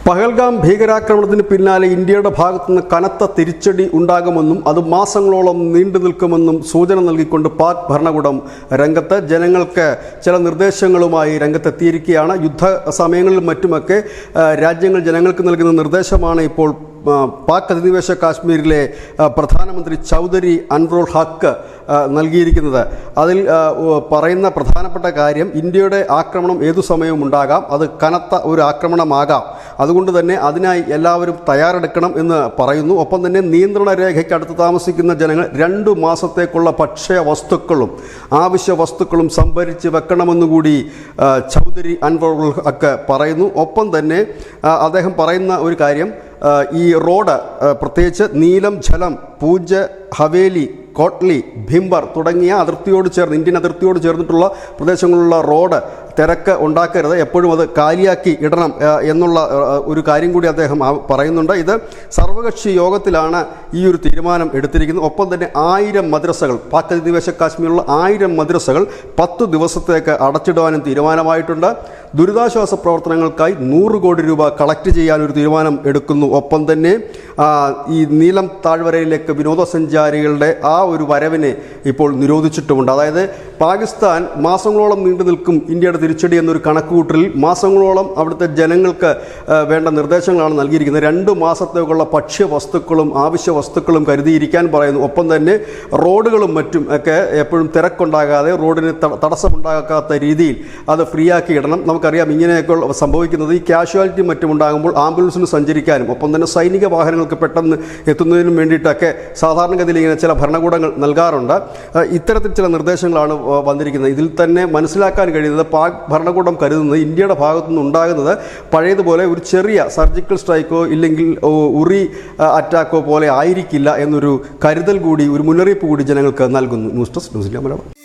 പഹൽഗാം ഭീകരാക്രമണത്തിന് പിന്നാലെ ഇന്ത്യയുടെ ഭാഗത്തുനിന്ന് കനത്ത തിരിച്ചടി ഉണ്ടാകുമെന്നും അത് മാസങ്ങളോളം നീണ്ടു നിൽക്കുമെന്നും സൂചന നൽകിക്കൊണ്ട് പാക് ഭരണകൂടം രംഗത്ത് ജനങ്ങൾക്ക് ചില നിർദ്ദേശങ്ങളുമായി രംഗത്തെത്തിയിരിക്കുകയാണ്. യുദ്ധ സമയങ്ങളിലും മറ്റുമൊക്കെ രാജ്യങ്ങൾ ജനങ്ങൾക്ക് നൽകുന്ന നിർദ്ദേശമാണ് ഇപ്പോൾ പാക് അധിനിവേശ കാശ്മീരിലെ പ്രധാനമന്ത്രി ചൗധരി അൻവറുൽ ഹക്ക് നൽകിയിരിക്കുന്നത്. അതിൽ പറയുന്ന പ്രധാനപ്പെട്ട കാര്യം, ഇന്ത്യയുടെ ആക്രമണം ഏതു സമയവും ഉണ്ടാകാം, അത് കനത്ത ഒരു ആക്രമണമാകാം, അതുകൊണ്ട് തന്നെ അതിനായി എല്ലാവരും തയ്യാറെടുക്കണം എന്ന് പറയുന്നു. ഒപ്പം തന്നെ നിയന്ത്രണ രേഖയ്ക്ക് അടുത്ത് താമസിക്കുന്ന ജനങ്ങൾ 2 മാസത്തേക്കുള്ള ഭക്ഷ്യ വസ്തുക്കളും ആവശ്യ വസ്തുക്കളും സംഭരിച്ച് വെക്കണമെന്നുകൂടി ചൗധരി അൻവറുൽ ഹക്ക് പറയുന്നു. ഒപ്പം തന്നെ അദ്ദേഹം പറയുന്ന ഒരു കാര്യം, ഈ റോഡ് പ്രത്യേകിച്ച് നീലം, ഝലം, പൂഞ്ച്, ഹവേലി, കോട്ട്ലി, ഭിംബർ തുടങ്ങിയ അതിർത്തിയോട് ചേർന്ന് ഇന്ത്യൻ അതിർത്തിയോട് ചേർന്നിട്ടുള്ള പ്രദേശങ്ങളിലുള്ള റോഡ് തിരക്ക് ഉണ്ടാക്കരുത്, എപ്പോഴും അത് കാലിയാക്കി ഇടണം എന്നുള്ള ഒരു കാര്യം കൂടി അദ്ദേഹം പറയുന്നുണ്ട്. ഇത് സർവകക്ഷി യോഗത്തിലാണ് ഈ ഒരു തീരുമാനം എടുത്തിരിക്കുന്നത്. ഒപ്പം തന്നെ 1000 മദ്രസകൾ, പാക് അധിനിവേശ കാശ്മീരിലുള്ള 1000 മദ്രസകൾ 10 ദിവസത്തേക്ക് അടച്ചിടുവാനും തീരുമാനമായിട്ടുണ്ട്. ദുരിതാശ്വാസ പ്രവർത്തനങ്ങൾക്കായി 100 കോടി രൂപ കളക്ട് ചെയ്യാനൊരു തീരുമാനം എടുക്കുന്നു. ഒപ്പം തന്നെ ഈ നീലം താഴ്വരയിലേക്ക് വിനോദസഞ്ചാരികളുടെ ആ ഒരു വരവിനെ ഇപ്പോൾ നിരോധിച്ചിട്ടുമുണ്ട്. അതായത് പാകിസ്ഥാൻ മാസങ്ങളോളം നീണ്ടു നിൽക്കും ഇന്ത്യയുടെ തിരിച്ചടി എന്നൊരു കണക്കുകൂട്ടലിൽ മാസങ്ങളോളം അവിടുത്തെ ജനങ്ങൾക്ക് വേണ്ട നിർദ്ദേശങ്ങളാണ് നൽകിയിരിക്കുന്നത്. 2 മാസത്തേക്കുള്ള ഭക്ഷ്യവസ്തുക്കളും ആവശ്യ വസ്തുക്കളും കരുതിയിരിക്കാൻ പറയുന്നു. ഒപ്പം തന്നെ റോഡുകളും മറ്റും ഒക്കെ എപ്പോഴും തിരക്കുണ്ടാകാതെ, റോഡിന് തടസ്സമുണ്ടാക്കാത്ത രീതിയിൽ അത് ഫ്രീ ആക്കി ഇടണം. നമുക്കറിയാം ഇങ്ങനെയൊക്കെ സംഭവിക്കുന്നത് ഈ കാഷ്വാലിറ്റി മറ്റും ഉണ്ടാകുമ്പോൾ ആംബുലൻസിന് സഞ്ചരിക്കാനും ഒപ്പം തന്നെ സൈനിക വാഹനങ്ങൾക്ക് പെട്ടെന്ന് എത്തുന്നതിനും വേണ്ടിയിട്ടൊക്കെ സാധാരണഗതിയിൽ ഇങ്ങനെ ചില ഭരണകൂടങ്ങൾ നൽകാറുണ്ട്. ഇത്തരത്തിൽ ചില നിർദ്ദേശങ്ങളാണ് വന്നിരിക്കുന്നത്. ഇതിൽ തന്നെ മനസ്സിലാക്കാൻ കഴിയുന്നത് പാക് ഭരണകൂടം കരുതുന്നത് ഇന്ത്യയുടെ ഭാഗത്തുനിന്ന് ഉണ്ടാകുന്നത് പഴയതുപോലെ ഒരു ചെറിയ സർജിക്കൽ സ്ട്രൈക്കോ ഇല്ലെങ്കിൽ ഉറി അറ്റാക്കോ പോലെ ആയിരിക്കില്ല എന്നൊരു കരുതൽ കൂടി, ഒരു മുന്നറിയിപ്പ് കൂടി ജനങ്ങൾക്ക് നൽകുന്നു. News desk news India Malayalam.